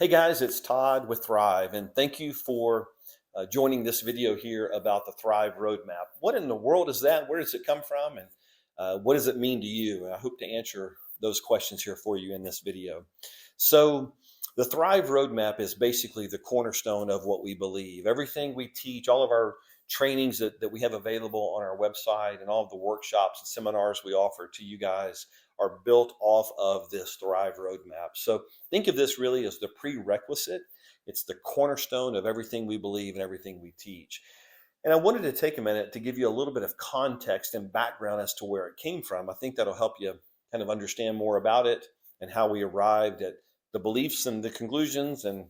Hey guys, it's Todd with Thrive, and thank you for joining this video here about the Thrive Roadmap. What in the world is that? Where does it come from? And what does it mean to you? And I hope to answer those questions here for you in this video. So, the Thrive Roadmap is basically the cornerstone of what we believe. Everything we teach, all of our trainings that we have available on our website, and all of the workshops and seminars we offer to you guys are built off of this Thrive Roadmap. So, think of this really as the prerequisite. It's the cornerstone of everything we believe and everything we teach. And I wanted to take a minute to give you a little bit of context and background as to where it came from. I think that'll help you kind of understand more about it and how we arrived at the beliefs and the conclusions and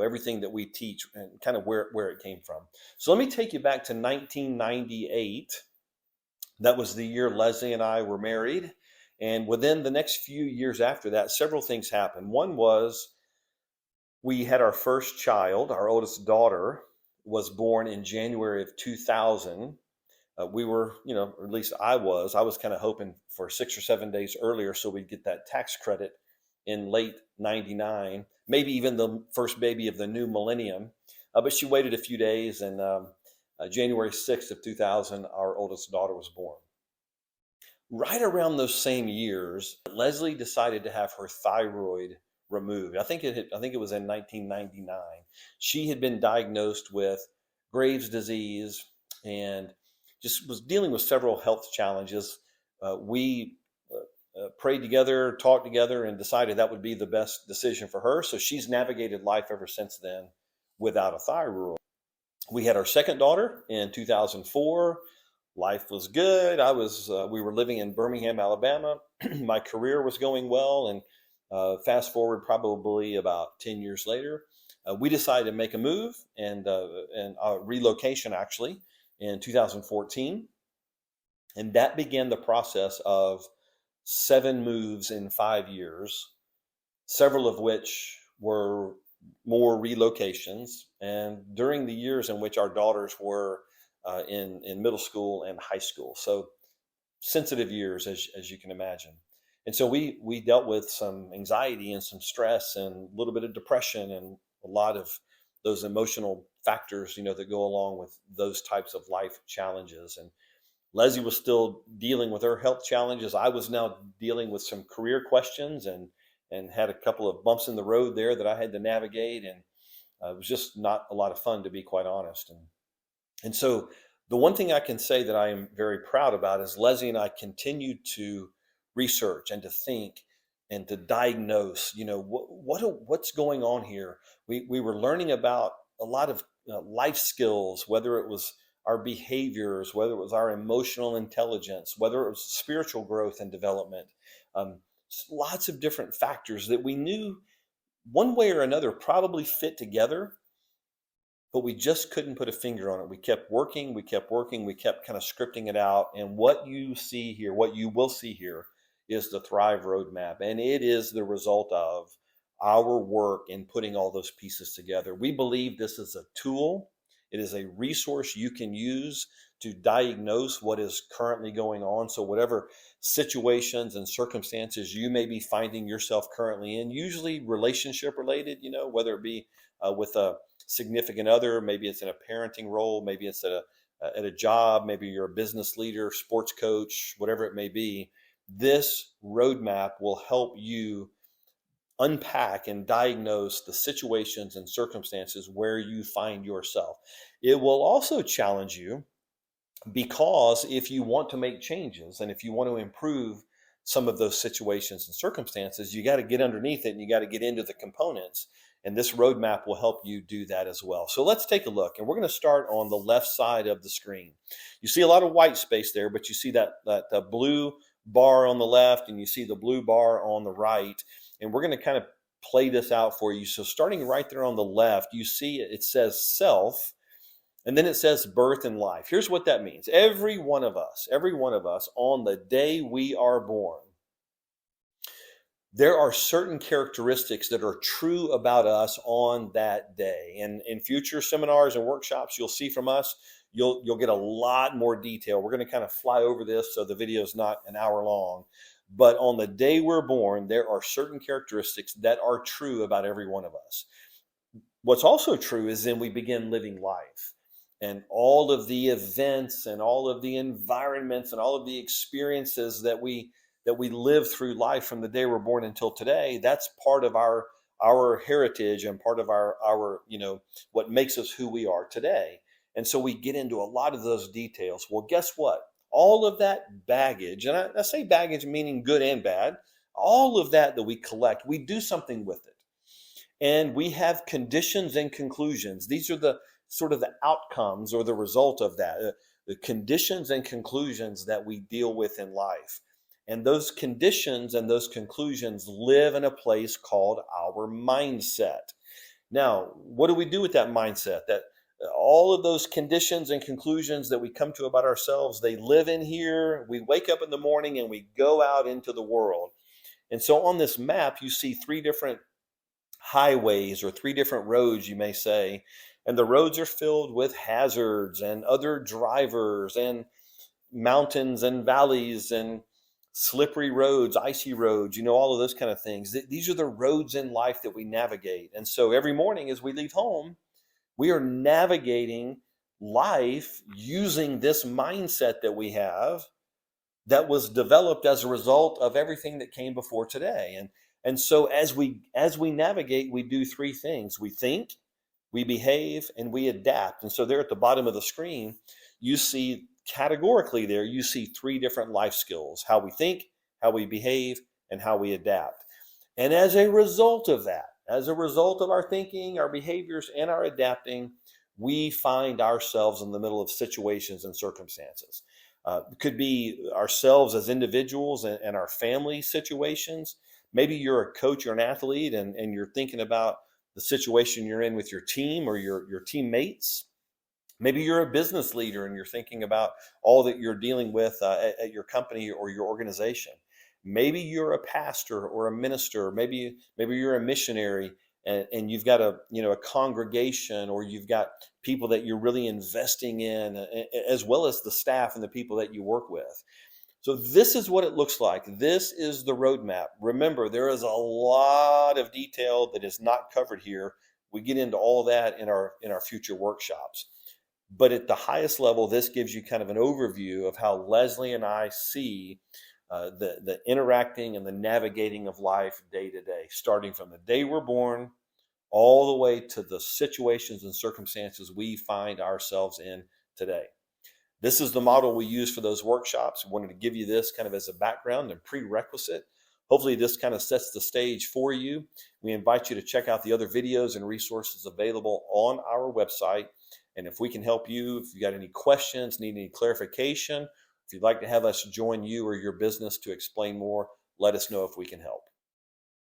everything that we teach and kind of where it came from. So let me take you back to 1998. That was the year Leslie and I were married. And within the next few years after that, several things happened. One was we had our first child. Our oldest daughter was born in January of 2000. We were, or at least I was kind of hoping for 6 or 7 days earlier so we'd get that tax credit in late 99, maybe even the first baby of the new millennium. But she waited a few days, and January 6th of 2000, our oldest daughter was born. Right around those same years, Leslie decided to have her thyroid removed. I think it was in 1999. She had been diagnosed with Graves' disease and just was dealing with several health challenges. We prayed together, talked together, and decided that would be the best decision for her. So she's navigated life ever since then without a thyroid. We had our second daughter in 2004. Life was good. We were living in Birmingham, Alabama. My career was going well, and fast forward probably about 10 years later, we decided to make a move and a relocation actually in 2014. And that began the process of 7 moves in 5 years, several of which were more relocations. And during the years in which our daughters were in middle school and high school. So sensitive years, as you can imagine. And so we dealt with some anxiety and some stress and a little bit of depression and a lot of those emotional factors, that go along with those types of life challenges. And Leslie was still dealing with her health challenges. I was now dealing with some career questions and had a couple of bumps in the road there that I had to navigate. And it was just not a lot of fun, to be quite honest. And so the one thing I can say that I am very proud about is Leslie and I continued to research and to think and to diagnose, what's going on here. We were learning about a lot of life skills, whether it was our behaviors, whether it was our emotional intelligence, whether it was spiritual growth and development, lots of different factors that we knew one way or another probably fit together, but we just couldn't put a finger on it. We kept working, we kept kind of scripting it out. And what you see here, what you will see here is the Thrive Roadmap. And it is the result of our work in putting all those pieces together. We believe this is a tool. It is a resource you can use to diagnose what is currently going on. So whatever situations and circumstances you may be finding yourself currently in, usually relationship related, whether it be with a significant other, maybe it's in a parenting role, maybe it's at a job, maybe you're a business leader, sports coach, whatever it may be. This roadmap will help you unpack and diagnose the situations and circumstances where you find yourself. It will also challenge you, because if you want to make changes and if you want to improve some of those situations and circumstances, you got to get underneath it and you got to get into the components. And this roadmap will help you do that as well. So let's take a look. And we're going to start on the left side of the screen. You see a lot of white space there, but you see that blue bar on the left and you see the blue bar on the right. And we're going to kind of play this out for you. So starting right there on the left, you see it says self, and then it says birth and life. Here's what that means. Every one of us on the day we are born, there are certain characteristics that are true about us on that day. And in future seminars and workshops you'll see from us, you'll get a lot more detail. We're going to kind of fly over this so the video is not an hour long. But on the day we're born, there are certain characteristics that are true about every one of us. What's also true is then we begin living life. And all of the events and all of the environments and all of the experiences that we live through life from the day we're born until today, that's part of our heritage and part of our what makes us who we are today. And so we get into a lot of those details. Well, guess what? All of that baggage, and I say baggage meaning good and bad, all of that we collect, we do something with it. And we have conditions and conclusions. These are the sort of the outcomes or the result of that, the conditions and conclusions that we deal with in life. And those conditions and those conclusions live in a place called our mindset. Now, what do we do with that mindset? That all of those conditions and conclusions that we come to about ourselves, they live in here. We wake up in the morning and we go out into the world. And so on this map, you see three different highways or three different roads, you may say. And the roads are filled with hazards and other drivers and mountains and valleys and slippery roads, icy roads, all of those kind of things. These are the roads in life that we navigate. And so every morning as we leave home, we are navigating life using this mindset that we have that was developed as a result of everything that came before today. And so as we navigate, we do three things. We think, we behave, and we adapt. And so there at the bottom of the screen, you see categorically there, you see three different life skills: how we think, how we behave, and how we adapt. And as a result of that, as a result of our thinking, our behaviors, and our adapting, we find ourselves in the middle of situations and circumstances. It could be ourselves as individuals and our family situations. Maybe you're a coach or an athlete and you're thinking about the situation you're in with your team or your teammates. Maybe you're a business leader and you're thinking about all that you're dealing with at your company or your organization. Maybe you're a pastor or a minister. Maybe you're a missionary and you've got a congregation, or you've got people that you're really investing in, as well as the staff and the people that you work with. So this is what it looks like. This is the roadmap. Remember, there is a lot of detail that is not covered here. We get into all that in our future workshops. But at the highest level, this gives you kind of an overview of how Leslie and I see the interacting and the navigating of life day to day, starting from the day we're born all the way to the situations and circumstances we find ourselves in today. This is the model we use for those workshops. We wanted to give you this kind of as a background and prerequisite. Hopefully this kind of sets the stage for you. We invite you to check out the other videos and resources available on our website. And if we can help you, if you got any questions, need any clarification, if you'd like to have us join you or your business to explain more, let us know if we can help.